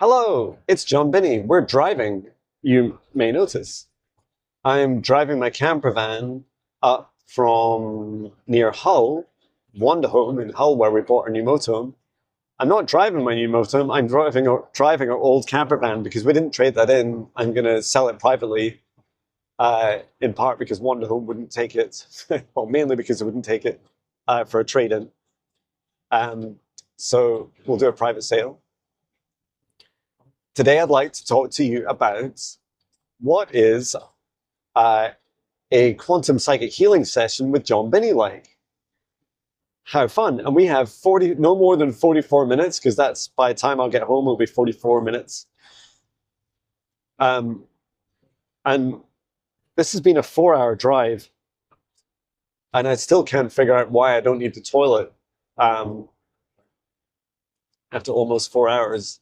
Hello, it's Jon Binnie. We're driving, you may notice. I'm driving my camper van up from near Hull, Wanderhome in Hull, where we bought our new motorhome. I'm not driving my new motorhome, I'm driving our old camper van because we didn't trade that in. I'm going to sell it privately, in part because Wanderhome wouldn't take it, well, mainly because it wouldn't take it for a trade-in. So we'll do a private sale. Today, I'd like to talk to you about what is a quantum psychic healing session with Jon Binnie like. How fun. And we have no more than 44 minutes, because that's by the time I'll get home, it'll be 44 minutes. And this has been a 4-hour drive, and I still can't figure out why I don't need the toilet after almost 4 hours.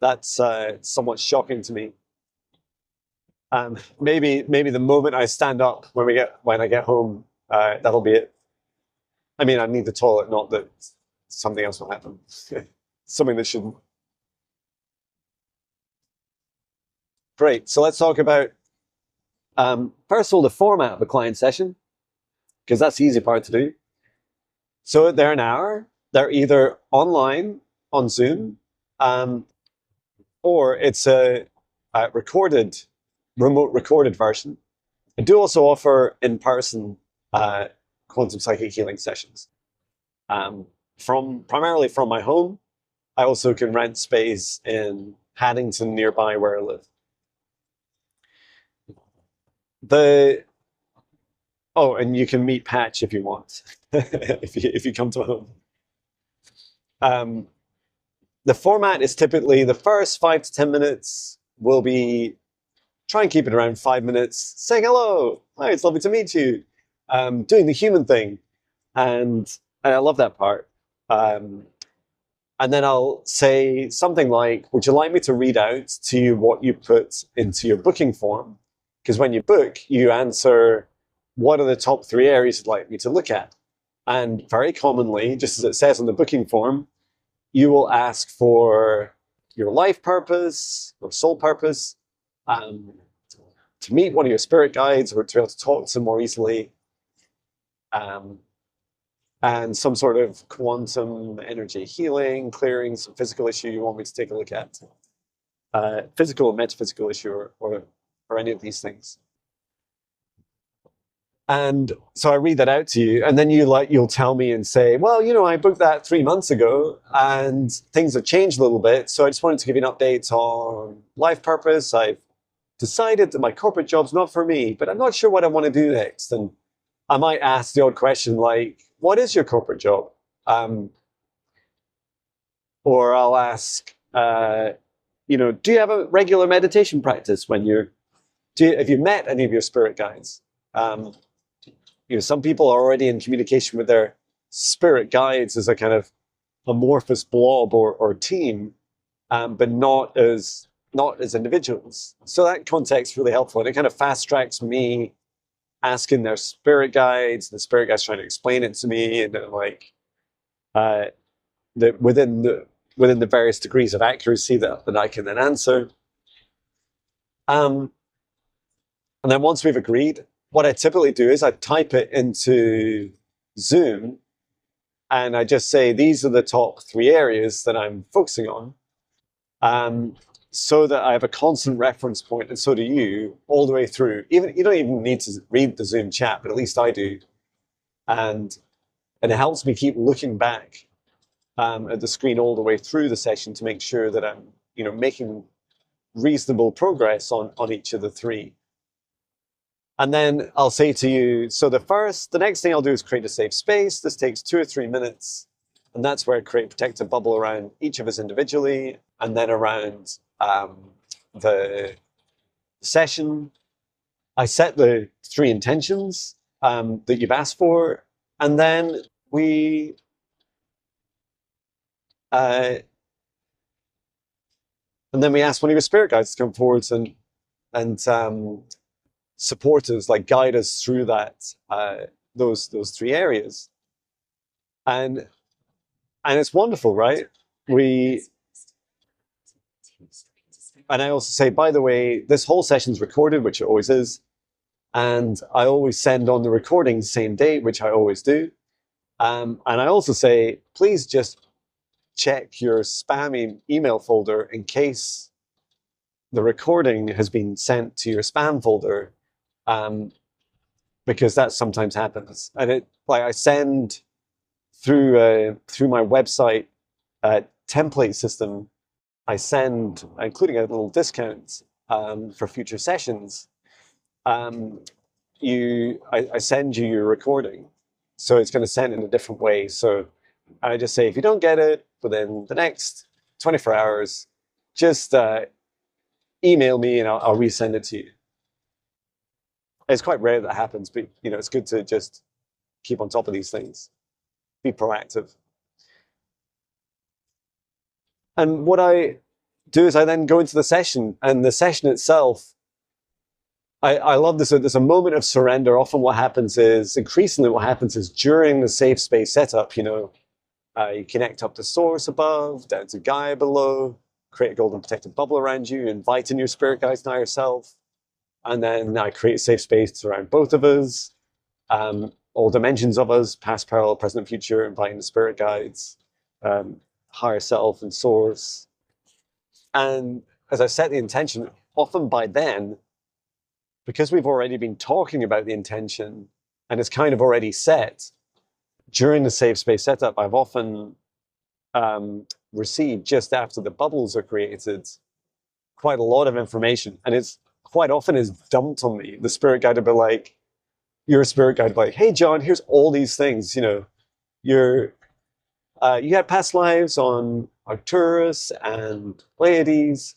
That's somewhat shocking to me. Maybe the moment I stand up when I get home, that'll be it. I mean, I need the toilet, not that something else will happen. Something that shouldn't. Great. So let's talk about first of all the format of a client session, because that's the easy part to do. So they're an hour. They're either online on Zoom, or it's a remote recorded version. I do also offer in-person quantum psychic healing sessions. Primarily from my home. I also can rent space in Haddington, nearby where I live. Oh, and you can meet Patch if you want, if you come to home. The format is typically the first 5 to 10 minutes will be, try and keep it around 5 minutes, saying hello, hi, it's lovely to meet you, doing the human thing. And I love that part. And then I'll say something like, would you like me to read out to you what you put into your booking form? Because when you book, you answer, what are the top 3 areas you'd like me to look at? And very commonly, just as it says on the booking form, you will ask for your life purpose or soul purpose, to meet one of your spirit guides or to be able to talk to them more easily, and some sort of quantum energy healing, clearing, some physical issue you want me to take a look at, physical or metaphysical issue, or any of these things. And so I read that out to you, and then you'll tell me and say, well, I booked that 3 months ago and things have changed a little bit. So I just wanted to give you an update on life purpose. I've decided that my corporate job's not for me, but I'm not sure what I want to do next. And I might ask the odd question like, what is your corporate job? Or I'll ask, do you have a regular meditation practice have you met any of your spirit guides? Some people are already in communication with their spirit guides as a kind of amorphous blob or team, but not as individuals. So that context is really helpful, and it kind of fast tracks me asking their spirit guides, the spirit guides trying to explain it to me, and within the various degrees of accuracy that I can then answer. And then once we've agreed, what I typically do is I type it into Zoom, and I just say, these are the top 3 areas that I'm focusing on, so that I have a constant reference point, and so do you, all the way through. You don't even need to read the Zoom chat, but at least I do. And it helps me keep looking back at the screen all the way through the session to make sure that I'm making reasonable progress on each of the 3. And then I'll say to you, so the next thing I'll do is create a safe space. This takes 2 or 3 minutes. And that's where I create a protective bubble around each of us individually, and then around the session. I set the 3 intentions that you've asked for. And then we ask one of your spirit guides to come forward and support us, like guide us through that, those 3 areas. And it's wonderful, right? And I also say, by the way, this whole session's recorded, which it always is. And I always send on the recording same day, which I always do. And I also say, please just check your spam email folder in case the recording has been sent to your spam folder, because that sometimes happens. And I send through my website template system, I send, including a little discount for future sessions. I send you your recording, so it's going to send in a different way. So I just say, if you don't get it within the next 24 hours, just email me and I'll resend it to you. It's quite rare that happens, but it's good to just keep on top of these things, be proactive. And what I do is I then go into the session, and the session itself, I love this. There's a moment of surrender. Often increasingly what happens is during the safe space setup, you connect up to source above, down to Gaia below, create a golden protected bubble around you, invite in your spirit guides and yourself. And then I create a safe space around both of us, all dimensions of us, past, parallel, present, future, inviting the spirit guides, higher self and source. And as I set the intention, often by then, because we've already been talking about the intention and it's kind of already set, during the safe space setup, I've often received, just after the bubbles are created, quite a lot of information. And it's quite often is dumped on me. The spirit guide will be like, your spirit guide will be like, hey, John, here's all these things. You had past lives on Arcturus and Pleiades,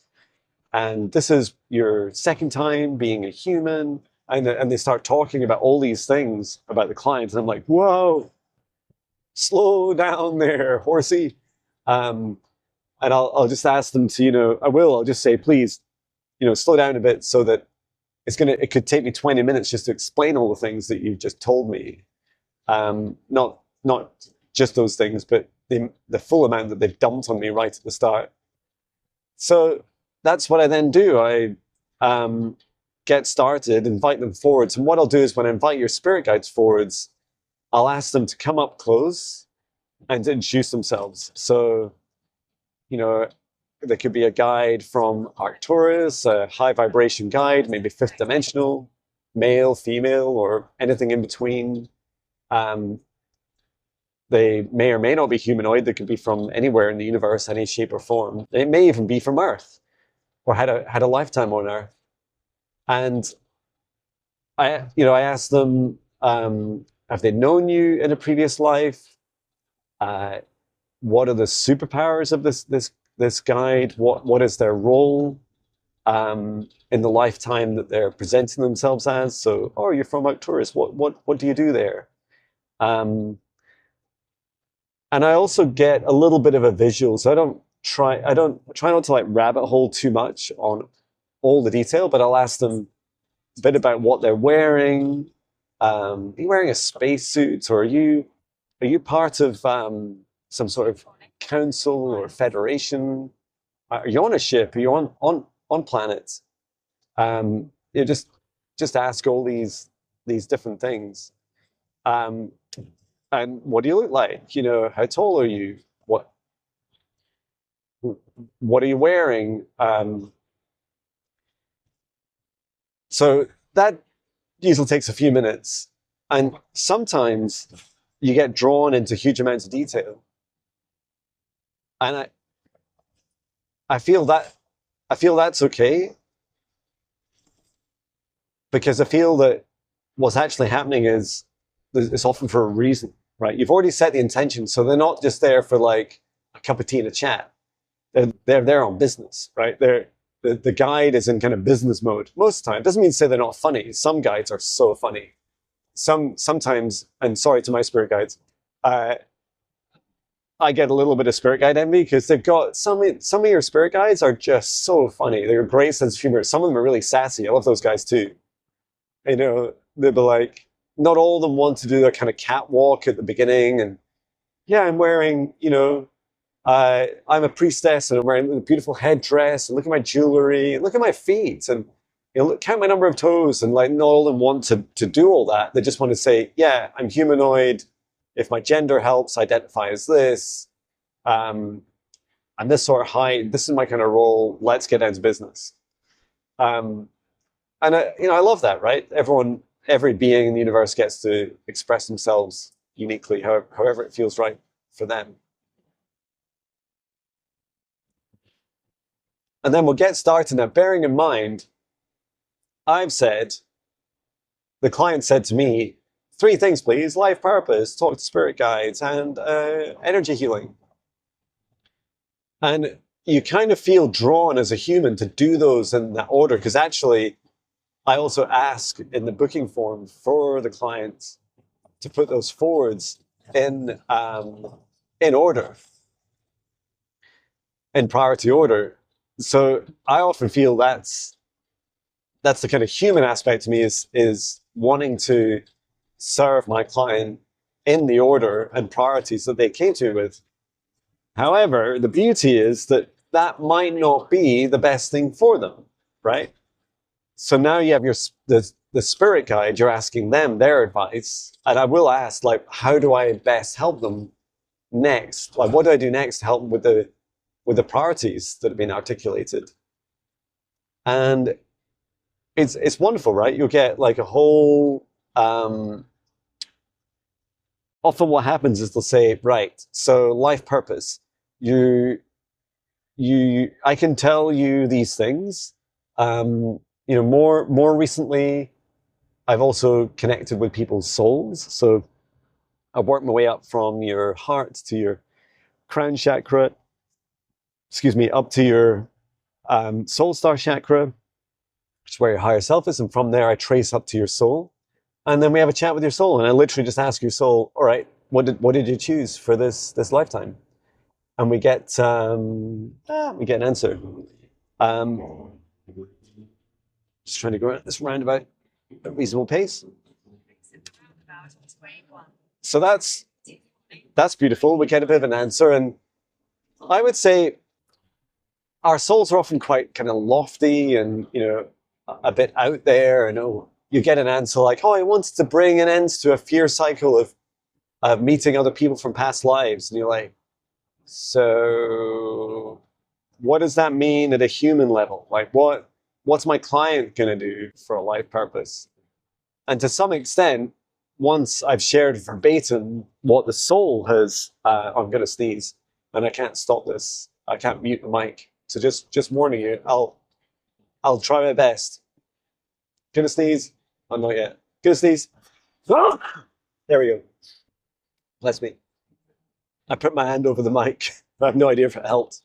and this is your second time being a human. And they start talking about all these things about the client. And I'm like, whoa, slow down there, horsey. And I'll just ask them to, I'll just say, please, slow down a bit, so that it could take me 20 minutes just to explain all the things that you've just told me. Not just those things, but the full amount that they've dumped on me right at the start. So that's what I then do. I get started, invite them forwards. And what I'll do is, when I invite your spirit guides forwards, I'll ask them to come up close and to introduce themselves. So, there could be a guide from Arcturus, a high vibration guide, maybe fifth dimensional, male, female, or anything in between. They may or may not be humanoid. They could be from anywhere in the universe, any shape or form. They may even be from Earth, or had a lifetime on Earth. And I asked them, have they known you in a previous life? What are the superpowers of this guide? What is their role in the lifetime that they're presenting themselves as? So, you're from Arcturus. What do you do there? And I also get a little bit of a visual. So I don't try not to rabbit hole too much on all the detail, but I'll ask them a bit about what they're wearing. Are you wearing a spacesuit, or are you part of some sort of council or federation? Are you on a ship? Are you on planets? Just ask all these different things. And what do you look like? How tall are you? What are you wearing? So that usually takes a few minutes, and sometimes you get drawn into huge amounts of detail. And I feel that's okay, because I feel that what's actually happening is it's often for a reason, right? You've already set the intention, so they're not just there for a cup of tea and a chat. They're there on business, right? The guide is in kind of business mode most of the time. Doesn't mean to say they're not funny. Some guides are so funny. Sometimes, and sorry to my spirit guides, I get a little bit of spirit guide envy, because they've got some of your spirit guides are just so funny. They're a great sense of humor. Some of them are really sassy. I love those guys too. They'll be like, not all of them want to do that kind of catwalk at the beginning, and yeah, I'm wearing I'm a priestess and I'm wearing a beautiful headdress, and look at my jewelry, and look at my feet, and count my number of toes. And like, not all of them want to do all that. They just want to say, yeah, I'm humanoid. If my gender helps, identify as this. I'm this sort of height. This is my kind of role. Let's get down to business. And I love that, right? Every being in the universe gets to express themselves uniquely, however it feels right for them. And then we'll get started now, bearing in mind, the client said to me, 3 things, please: life purpose, talk to spirit guides, and energy healing. And you kind of feel drawn as a human to do those in that order, because actually, I also ask in the booking form for the clients to put those forwards in order, in priority order. So I often feel that's the kind of human aspect to me, is wanting to serve my client in the order and priorities that they came to me with. However, the beauty is that might not be the best thing for them, right? So now you have the spirit guide, you're asking them their advice. And I will ask, like, how do I best help them next? Like, what do I do next to help them with the priorities that have been articulated? And it's wonderful, right? You'll get like a whole, often what happens is they'll say, right, so life purpose, I can tell you these things. More recently, I've also connected with people's souls. So I've worked my way up from your heart to your crown chakra, up to your soul star chakra, which is where your higher self is. And from there, I trace up to your soul. And then we have a chat with your soul. And I literally just ask your soul, all right, what did you choose for this lifetime? And we get an answer. Just trying to go at this roundabout at a reasonable pace. So that's beautiful. We get a bit of an answer. And I would say our souls are often quite kind of lofty and, a bit out there. And you get an answer like, I wanted to bring an end to a fear cycle of meeting other people from past lives. And you're like, so what does that mean at a human level? Like, what's my client going to do for a life purpose? And to some extent, once I've shared verbatim what the soul has, I'm going to sneeze, and I can't stop this. I can't mute the mic. So just warning you, I'll try my best. Gonna sneeze? I'm not yet. Gonna sneeze. Ah! There we go. Bless me. I put my hand over the mic. I have no idea if it helped.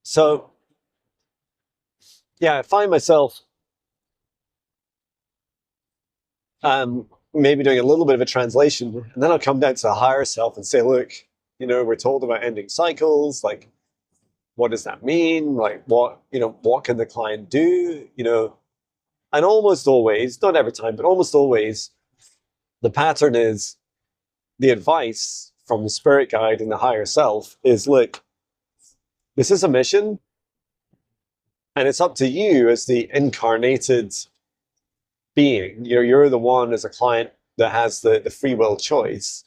So, yeah, I find myself maybe doing a little bit of a translation, and then I'll come down to the higher self and say, look, we're told about ending cycles. Like, what does that mean? Like, what can the client do? And almost always, not every time, but almost always, the pattern is the advice from the spirit guide and the higher self is, look, this is a mission, and it's up to you as the incarnated being. You're the one as a client that has the free will choice.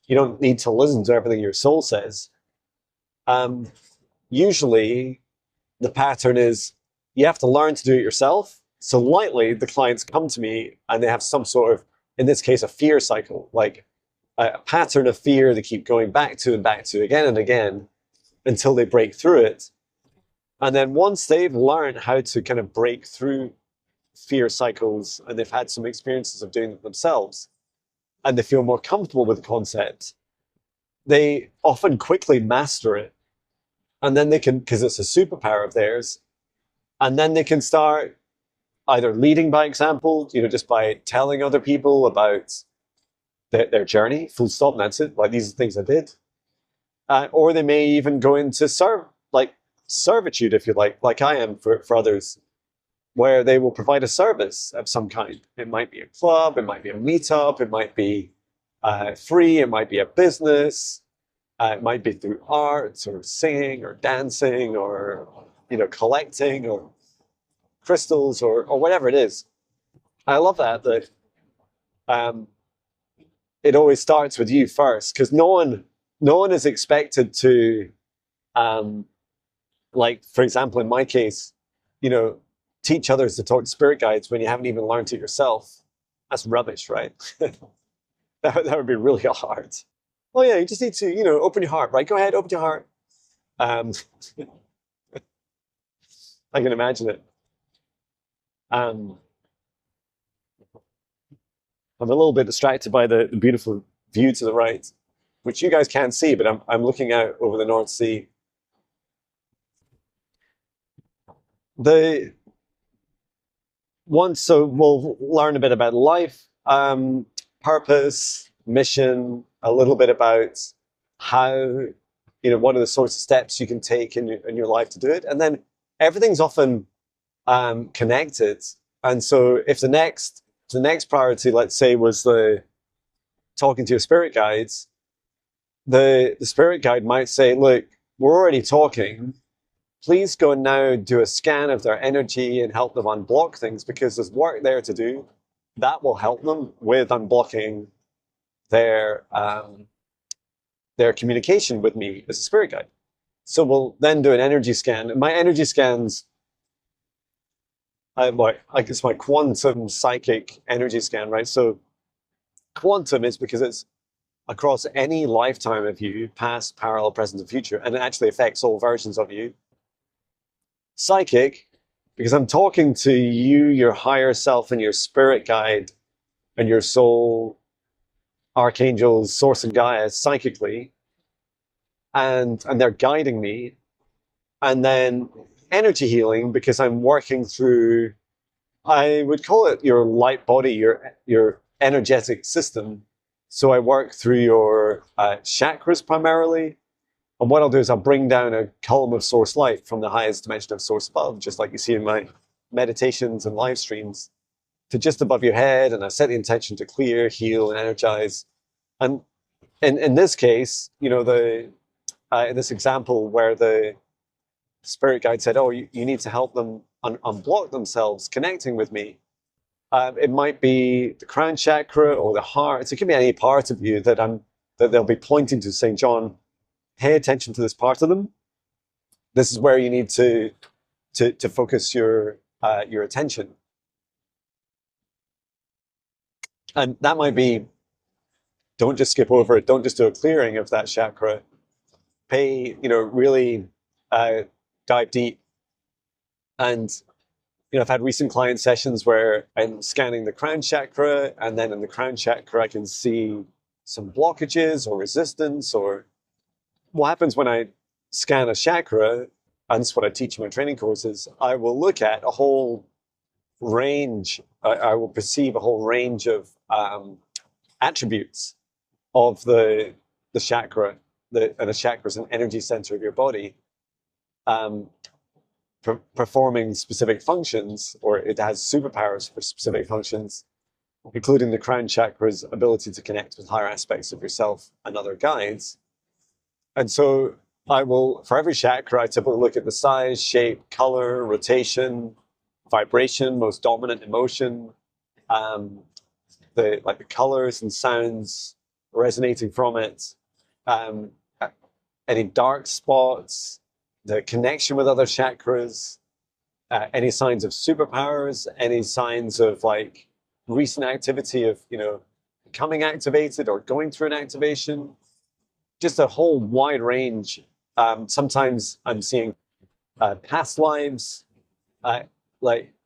You don't need to listen to everything your soul says. Usually, the pattern is you have to learn to do it yourself. So lightly, the clients come to me and they have some sort of, in this case, a fear cycle, like a pattern of fear they keep going back to and back to again and again until they break through it. And then once they've learned how to kind of break through fear cycles and they've had some experiences of doing it themselves and they feel more comfortable with the concept, they often quickly master it. And then they can, because it's a superpower of theirs, and then they can start either leading by example, just by telling other people about their journey, full stop, and that's it. Like, these are things I did. Or they may even go into servitude, if you like I am for others, where they will provide a service of some kind. It might be a club, it might be a meetup, it might be free, it might be a business, it might be through art or singing or dancing or, collecting or crystals or whatever it is. I love that um, it always starts with you first, because no one is expected to, like, for example, in my case, teach others to talk to spirit guides when you haven't even learned it yourself. That's rubbish, right? that would be really hard. Oh yeah, you just need to, open your heart, right? Go ahead, open your heart. Um, I can imagine it. Um, I'm a little bit distracted by the beautiful view to the right, which you guys can't see, but I'm looking out over the North Sea. So we'll learn a bit about life, purpose, mission, a little bit about how, what are the sorts of steps you can take in your life to do it. And then everything's often connected. And so if the next priority, let's say, was the talking to your spirit guides, the spirit guide might say, look, we're already talking. Please go and now do a scan of their energy and help them unblock things, because there's work there to do that will help them with unblocking their communication with me as a spirit guide. So we'll then do an energy scan. My energy scans, it's my quantum psychic energy scan, right? So quantum is because it's across any lifetime of you, past, parallel, present, and future, and it actually affects all versions of you. Psychic, because I'm talking to you, your higher self, and your spirit guide, and your soul, archangels, source, and Gaia psychically, and they're guiding me. And then energy healing, because I'm working through, I would call it your light body, your energetic system. So I work through your chakras primarily. And what I'll do is I'll bring down a column of source light from the highest dimension of source above, just like you see in my meditations and live streams, to just above your head. And I set the intention to clear, heal, and energize. And in this case, in this example where the spirit guide said, oh, you need to help them unblock themselves connecting with me. It might be the crown chakra or the heart. It could be any part of you that they'll be pointing to, saying, John, pay attention to this part of them. This is where you need to focus your attention. And that might be, don't just skip over it. Don't just do a clearing of that chakra. Pay, really dive deep. And, I've had recent client sessions where I'm scanning the crown chakra, and then in the crown chakra, I can see some blockages or resistance. Or what happens when I scan a chakra, and that's what I teach in my training courses, I will look at a whole range, I will perceive a whole range of attributes of the chakra. And a chakra is an energy center of your body, performing specific functions, or it has superpowers for specific functions, including the crown chakra's ability to connect with higher aspects of yourself and other guides. And so I will, for every chakra, I typically look at the size, shape, color, rotation, vibration, most dominant emotion, the colors and sounds resonating from it, any dark spots, the connection with other chakras, any signs of superpowers, any signs of recent activity of, becoming activated or going through an activation, just a whole wide range. Sometimes I'm seeing past lives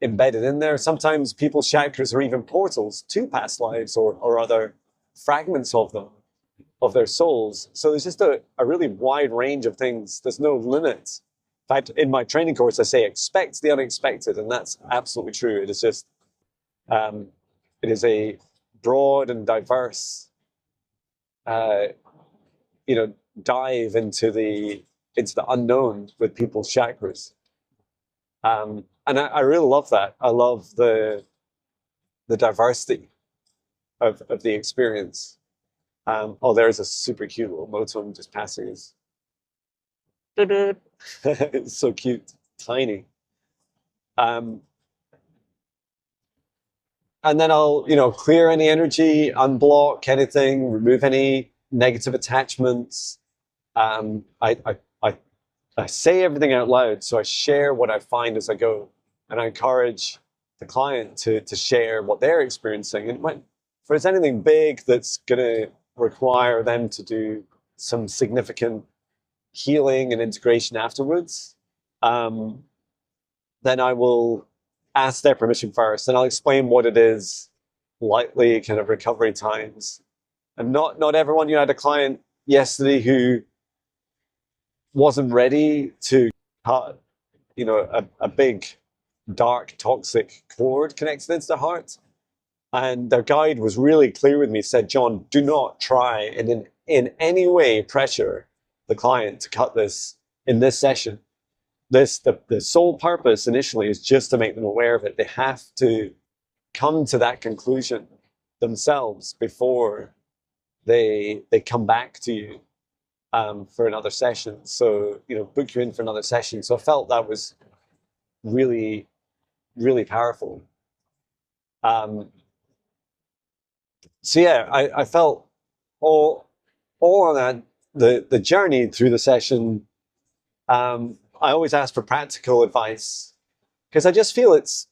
embedded in there. Sometimes people's chakras are even portals to past lives or other fragments of them, of their souls. So there's just a really wide range of things. There's no limit. In fact, in my training course, I say expect the unexpected, and that's absolutely true. It is just, it is a broad and diverse, dive into the unknown with people's chakras. And I really love that. I love the diversity of the experience. Oh, there's a super cute little motom just passing us. It's so cute, tiny. Um, and then I'll, clear any energy, unblock anything, remove any negative attachments. I say everything out loud, so I share what I find as I go, and I encourage the client to share what they're experiencing. And if there's anything big that's going to require them to do some significant healing and integration afterwards, then I will ask their permission first, and I'll explain what it is, likely kind of recovery times. And not everyone. I had a client yesterday who wasn't ready to cut, a big, dark, toxic cord connected into the heart. And their guide was really clear with me, said, John, do not try and in any way pressure the client to cut this in this session. The sole purpose initially is just to make them aware of it. They have to come to that conclusion themselves before they come back to you for another session. So, book you in for another session. So I felt that was really, really powerful. So yeah, I felt all on that, the journey through the session. I always ask for practical advice because I just feel it's,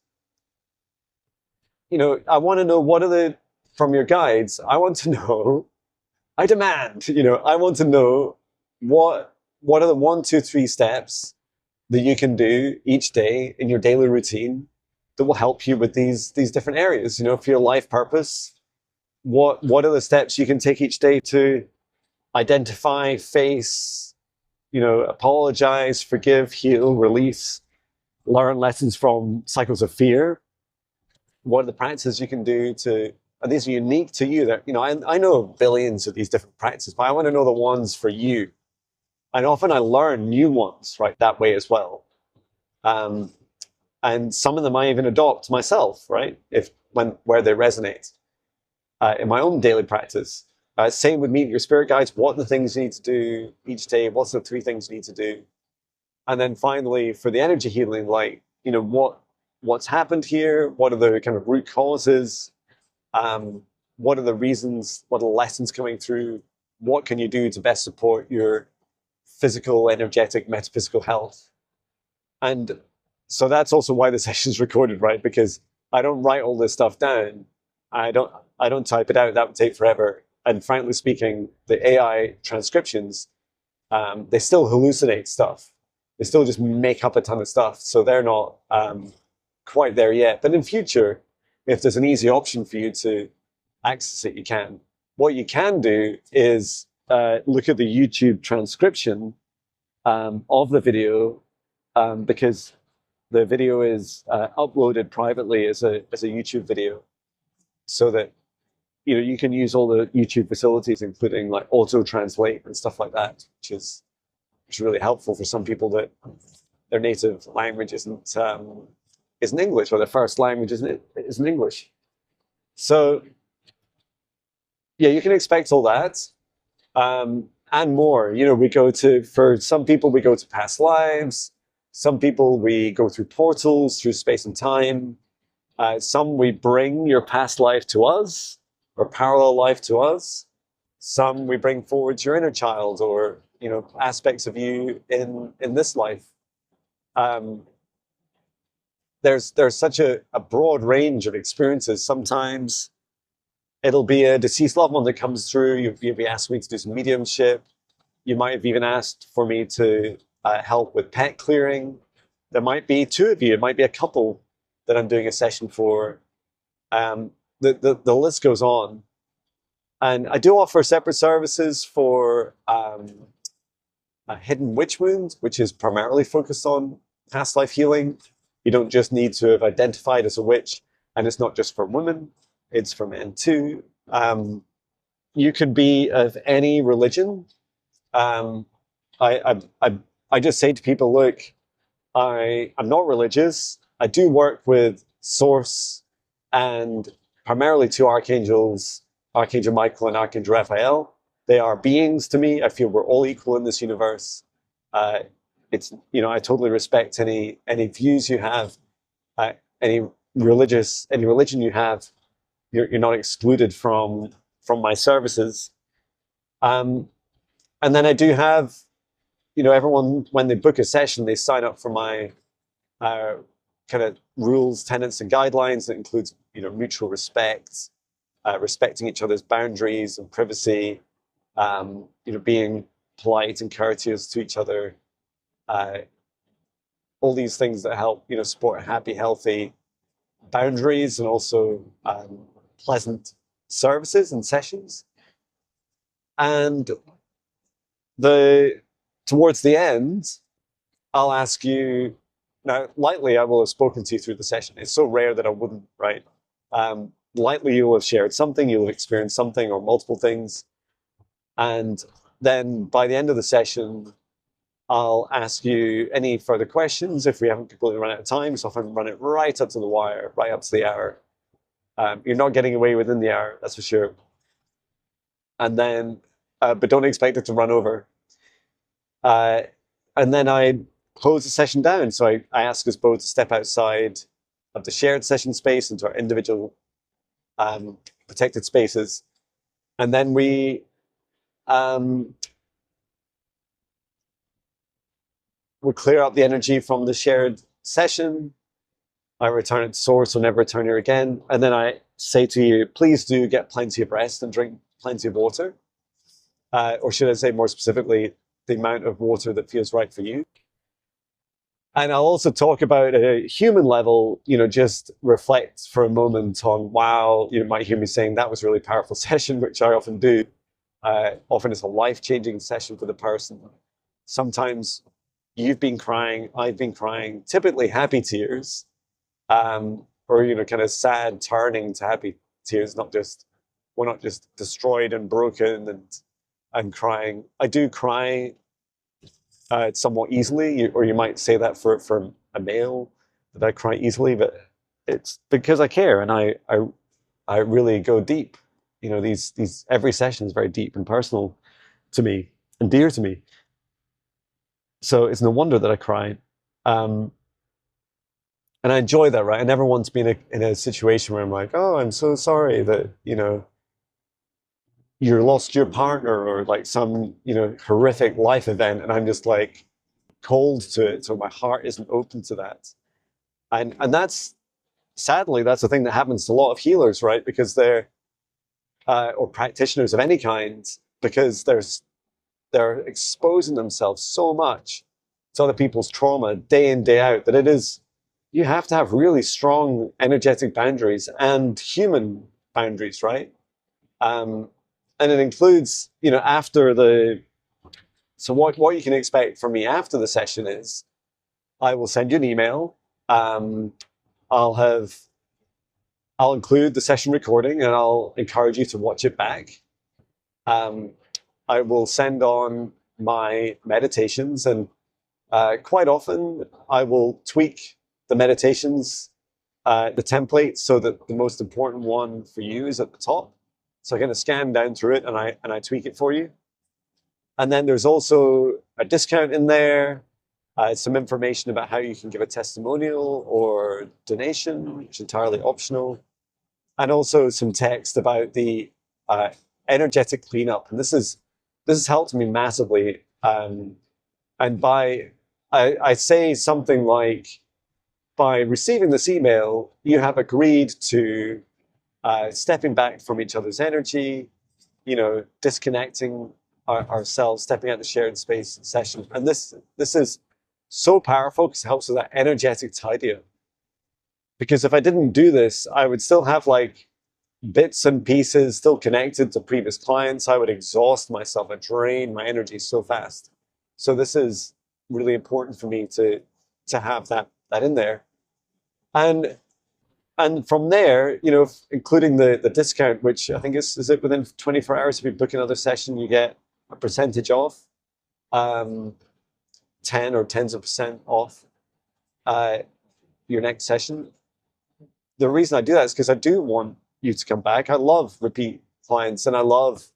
I want to know from your guides, I want to know, I demand, I want to know what are the 1, 2, 3 steps that you can do each day in your daily routine that will help you with these different areas, for your life purpose. What are the steps you can take each day to identify, face, apologize, forgive, heal, release, learn lessons from cycles of fear? What are the practices you can do and these are unique to you? That, I know billions of these different practices, but I want to know the ones for you. And often I learn new ones, right, that way as well. And some of them I even adopt myself, right, where they resonate in my own daily practice. Same with meeting your spirit guides. What are the things you need to do each day? What's the 3 things you need to do? And then finally, for the energy healing, what's happened here? What are the kind of root causes? What are the reasons? What are the lessons coming through? What can you do to best support your physical, energetic, metaphysical health? And so that's also why the session's recorded, right? Because I don't write all this stuff down. I don't type it out. That would take forever. And frankly speaking, the AI transcriptions, they still hallucinate stuff. They still just make up a ton of stuff. So they're not quite there yet. But in future, if there's an easy option for you to access it, you can. What you can do is look at the YouTube transcription of the video, because the video is uploaded privately as a YouTube video, so that you can use all the YouTube facilities, including like auto translate and stuff like that, which is really helpful for some people that their native language isn't English, or their first language isn't English. So yeah, you can expect all that and more. For some people we go to past lives. Some people we go through portals through space and time. Some we bring your past life to us, or parallel life to us. Some we bring forward your inner child, or aspects of you in this life. There's such a broad range of experiences. Sometimes it'll be a deceased loved one that comes through. You'll be asking me to do some mediumship. You might have even asked for me to help with pet clearing. There might be 2 of you. It might be a couple that I'm doing a session for. The list goes on. And I do offer separate services for a hidden witch wound, which is primarily focused on past life healing. You don't just need to have identified as a witch, and it's not just for women, it's for men too. You can be of any religion. I just say to people, look, I'm not religious. I do work with Source and primarily 2 archangels, Archangel Michael and Archangel Raphael. They are beings to me. I feel we're all equal in this universe. It's, you know, I totally respect any views you have, any religion you have. You're not excluded from my services. And then I do have, you know, everyone, when they book a session, they sign up for my kind of rules, tenets, and guidelines. That includes, you know, mutual respect, respecting each other's boundaries and privacy, you know, being polite and courteous to each other. All these things that help, you know, support happy, healthy boundaries, and also pleasant services and sessions. And towards the end, I'll ask you, now lightly I will have spoken to you through the session. It's so rare that I wouldn't, right? Lightly you'll have shared something, you'll have experienced something or multiple things. And then by the end of the session, I'll ask you any further questions if we haven't completely run out of time. So if I run it right up to the wire, right up to the hour, you're not getting away within the hour, that's for sure. And then, but don't expect it to run over. And then I close the session down. So I ask us both to step outside of the shared session space into our individual protected spaces. And then we'll clear up the energy from the shared session. I return it to source, so never return here again. And then I say to you, please do get plenty of rest and drink plenty of water. Or should I say more specifically, the amount of water that feels right for you. And I'll also talk about a human level, you know, just reflect for a moment on, wow, you might hear me saying that was a really powerful session, which I often do. Often it's a life-changing session for the person. Sometimes you've been crying, I've been crying, typically happy tears, or, you know, kind of sad turning to happy tears, we're not just destroyed and broken and crying. I do cry somewhat easily, or you might say that for a male, that I cry easily, but it's because I care and I really go deep. You know, every session is very deep and personal to me and dear to me. So it's no wonder that I cry. And I enjoy that, right? I never want to be in a situation where I'm like, oh, I'm so sorry that, you know, you lost your partner or like some, you know, horrific life event. And I'm just like cold to it. So my heart isn't open to that. And that's, sadly, that's the thing that happens to a lot of healers, right? Because they're, or practitioners of any kind, because they're exposing themselves so much to other people's trauma day in, day out, that you have to have really strong energetic boundaries and human boundaries, right? And it includes, you know, so what you can expect from me after the session is I will send you an email. I'll include the session recording and I'll encourage you to watch it back. I will send on my meditations, and quite often I will tweak the meditations, the template, so that the most important one for you is at the top. So I'm going to scan down through it and I tweak it for you. And then there's also a discount in there, some information about how you can give a testimonial or donation, which is entirely optional, and also some text about the energetic cleanup. And this has helped me massively. And I say something like, by receiving this email, you have agreed to stepping back from each other's energy, you know, disconnecting ourselves, stepping out the shared space session. And this is so powerful because it helps with that energetic tidy up. Because if I didn't do this, I would still have like bits and pieces still connected to previous clients. I would exhaust myself, I'd drain my energy so fast. So this is really important for me to have that in there. And from there, you know, including the discount, which I think is it within 24 hours, if you book another session, you get a percentage off, 10 or tens of percent off your next session. The reason I do that is because I do want you to come back. I love repeat clients, and I love,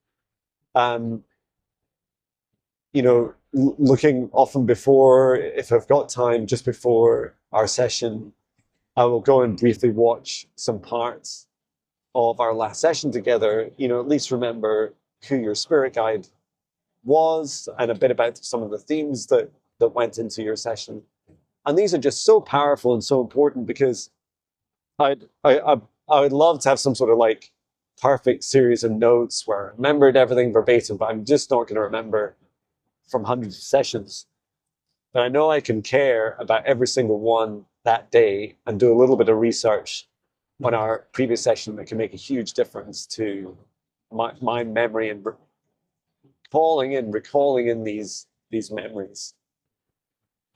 you know, looking often before, if I've got time, just before our session, I will go and briefly watch some parts of our last session together, you know, at least remember who your spirit guide was and a bit about some of the themes that went into your session. And these are just so powerful and so important, because I would love to have some sort of like perfect series of notes where I remembered everything verbatim, but I'm just not going to remember from hundreds of sessions. But I know I can care about every single one that day and do a little bit of research on our previous session that can make a huge difference to my memory and recalling in these memories.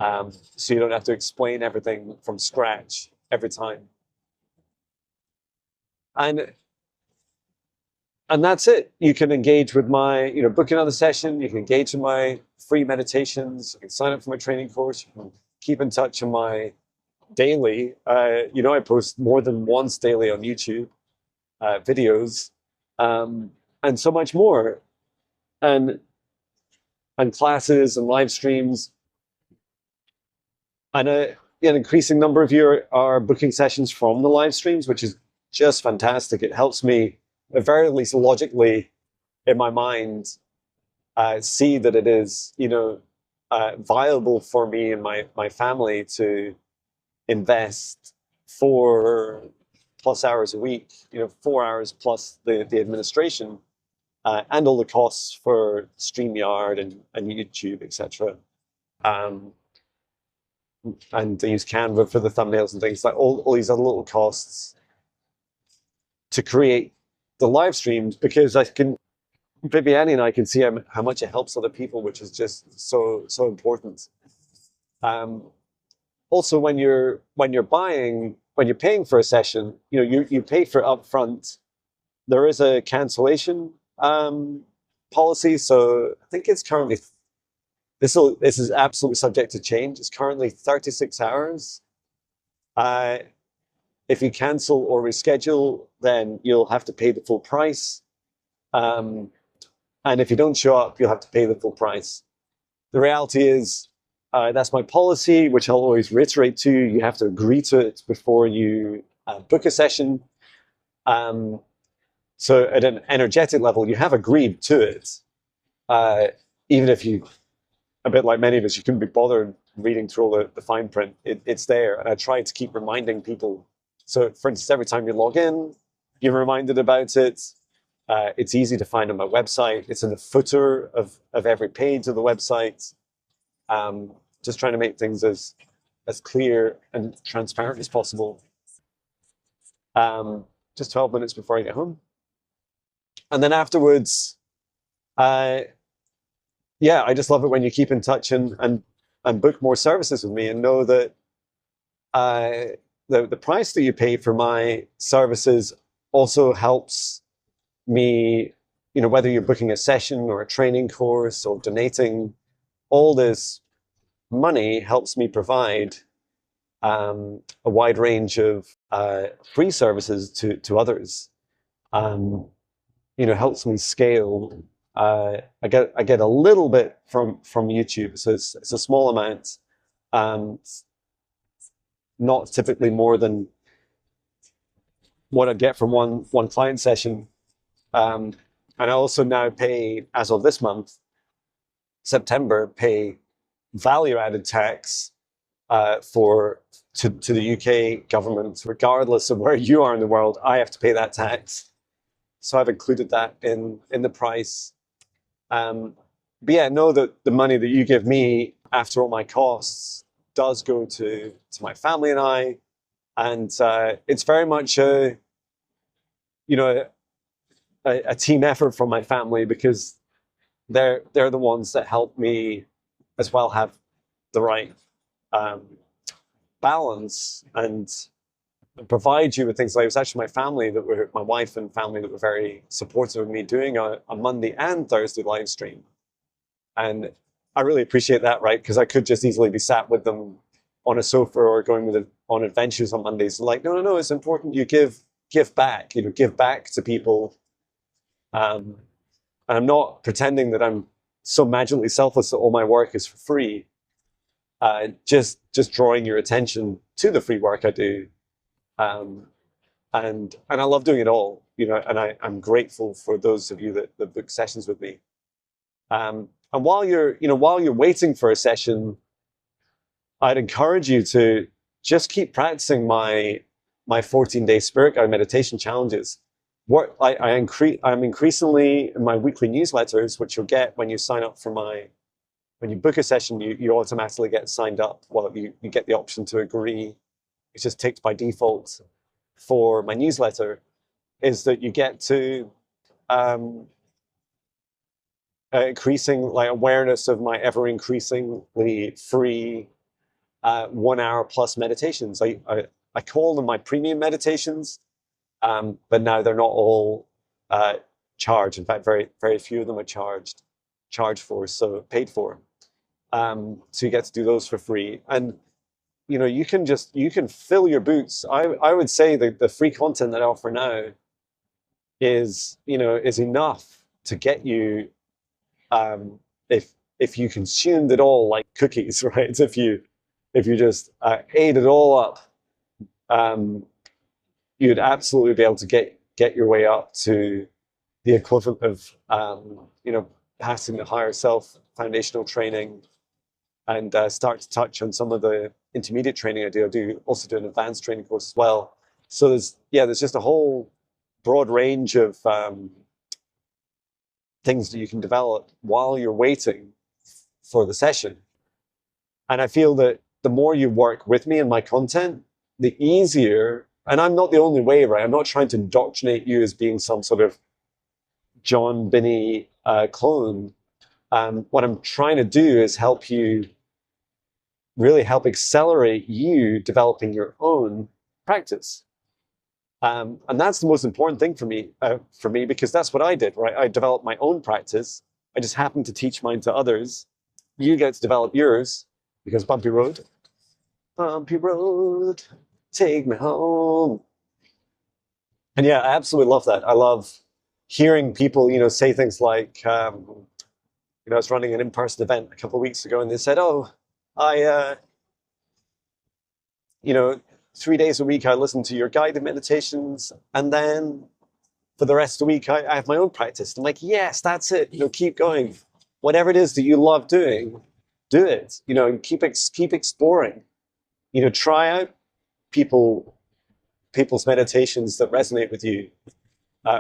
So you don't have to explain everything from scratch every time. And that's it. You can engage with my, you know, book another session. You can engage in my free meditations. You can sign up for my training course. You can keep in touch on my daily. You know, I post more than once daily on YouTube videos, and so much more, and classes and live streams. And an increasing number of you are booking sessions from the live streams, which is just fantastic. It helps me, at very least logically, in my mind, see that it is, you know, viable for me and my family to invest 4+ hours a week, you know, 4 hours plus the administration, and all the costs for StreamYard and YouTube, etc. And they use Canva for the thumbnails and things, like all these other little costs to create the live streams, because Viviane and I can see how much it helps other people, which is just so important. Also, when you're paying for a session, you know, you pay for upfront. There is a cancellation policy, so I think it's currently, this is absolutely subject to change. It's currently 36 hours. If you cancel or reschedule, then you'll have to pay the full price. And if you don't show up, you'll have to pay the full price. The reality is, that's my policy, which I'll always reiterate to you. You have to agree to it before you book a session. So at an energetic level, you have agreed to it. Even if you, a bit like many of us, you couldn't be bothered reading through all the fine print. It's there. And I try to keep reminding people. So for instance, every time you log in, you're reminded about it. It's easy to find on my website. It's in the footer of every page of the website. Just trying to make things as clear and transparent as possible. Just 12 minutes before I get home. And then afterwards, yeah, I just love it when you keep in touch and book more services with me, and know that the price that you pay for my services also helps me, you know, whether you're booking a session or a training course or donating, all this money helps me provide a wide range of free services to others. You know, helps me scale. I get a little bit from YouTube, so it's a small amount, not typically more than what I get from one client session. And I also now pay, as of this month, September, pay value-added tax to the UK government. Regardless of where you are in the world, I have to pay that tax. So I've included that in the price. But yeah, know that the money that you give me after all my costs does go to my family and I, and it's very much a team effort from my family, because they're the ones that help me as well have the right balance and provide you with things. Like, it was actually my wife and family that were very supportive of me doing a Monday and Thursday live stream. And I really appreciate that, right? Because I could just easily be sat with them on a sofa or going on adventures on Mondays. Like, no, it's important you give back, give back to people And I'm not pretending that I'm so magically selfless that all my work is for free. Just drawing your attention to the free work I do. And I love doing it all, and I'm grateful for those of you that book sessions with me. And while you're waiting for a session, I'd encourage you to just keep practicing my 14-day spirit guide meditation challenges. I'm increasingly in my weekly newsletters, which you'll get when you sign up when you book a session, you automatically get signed up. Well, you get the option to agree. It's just ticked by default for my newsletter, is that you get to increasing awareness of my ever increasingly free 1 hour plus meditations. I call them my premium meditations, but now they're not all charged. In fact, very, very few of them are charged for, so paid for. So you get to do those for free. And you can fill your boots. I would say that the free content that I offer now is enough to get you, if you consumed it all like cookies, right? If you just ate it all up, you'd absolutely be able to get your way up to the equivalent of passing the higher self foundational training, and start to touch on some of the intermediate training I do. I also do an advanced training course as well. So there's just a whole broad range of things that you can develop while you're waiting for the session. And I feel that the more you work with me and my content, the easier. And I'm not the only way, right? I'm not trying to indoctrinate you as being some sort of Jon Binnie clone. What I'm trying to do is really help accelerate you developing your own practice. And that's the most important thing for me, because that's what I did, right? I developed my own practice. I just happened to teach mine to others. You get to develop yours, because bumpy road, take me home. And yeah, I absolutely love that. I love hearing people, say things like, I was running an in-person event a couple of weeks ago, and they said, "Oh, I, 3 days a week, I listen to your guided meditations, and then for the rest of the week, I have my own practice." I'm like, yes, that's it. Keep going. Whatever it is that you love doing, do it. And keep exploring. Try out people's meditations that resonate with you,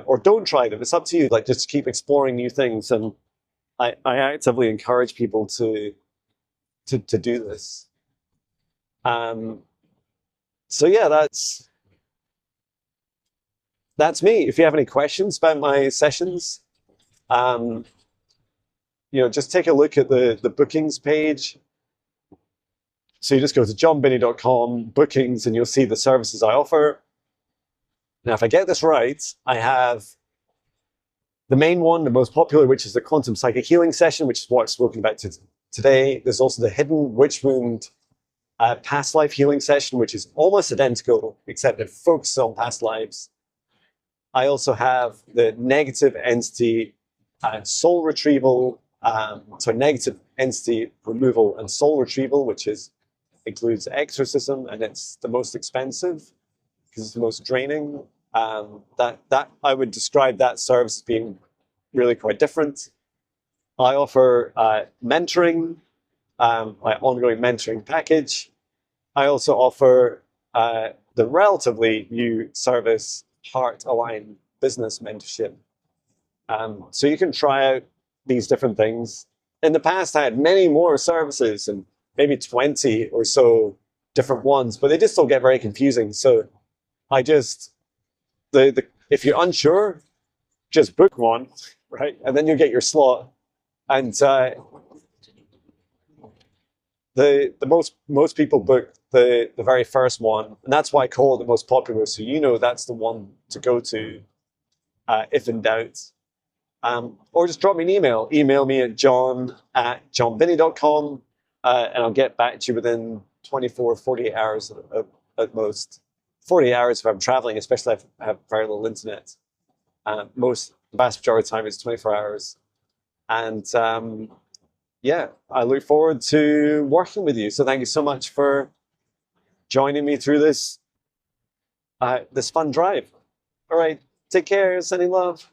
or don't try them. It's up to you. Just keep exploring new things, and I actively encourage people to do this. So yeah, that's me. If you have any questions about my sessions, just take a look at the bookings page. So you just go to jonbinnie.com, bookings, and you'll see the services I offer. Now, if I get this right, I have the main one, the most popular, which is the quantum psychic healing session, which is what I've spoken about today. There's also the hidden witch wound past life healing session, which is almost identical, except it focuses on past lives. I also have the negative entity soul retrieval, negative entity removal and soul retrieval, which includes exorcism, and it's the most expensive because it's the most draining. That I would describe that service as being really quite different. I offer mentoring, my ongoing mentoring package. I also offer the relatively new service, Heart Aligned Business Mentorship. So you can try out these different things. In the past, I had many more services, and maybe 20 or so different ones, but they just all get very confusing. So if you're unsure, just book one, right? And then you get your slot. And most people book the very first one, and that's why I call it the most popular. So that's the one to go to if in doubt. Or just drop me an email. Email me at john@jonbinnie.com, and I'll get back to you within 24, 48 hours at most. 48 hours if I'm traveling, especially if I have very little internet. The vast majority of the time it's 24 hours. And yeah, I look forward to working with you. So thank you so much for joining me through this this fun drive. All right, take care, sending love.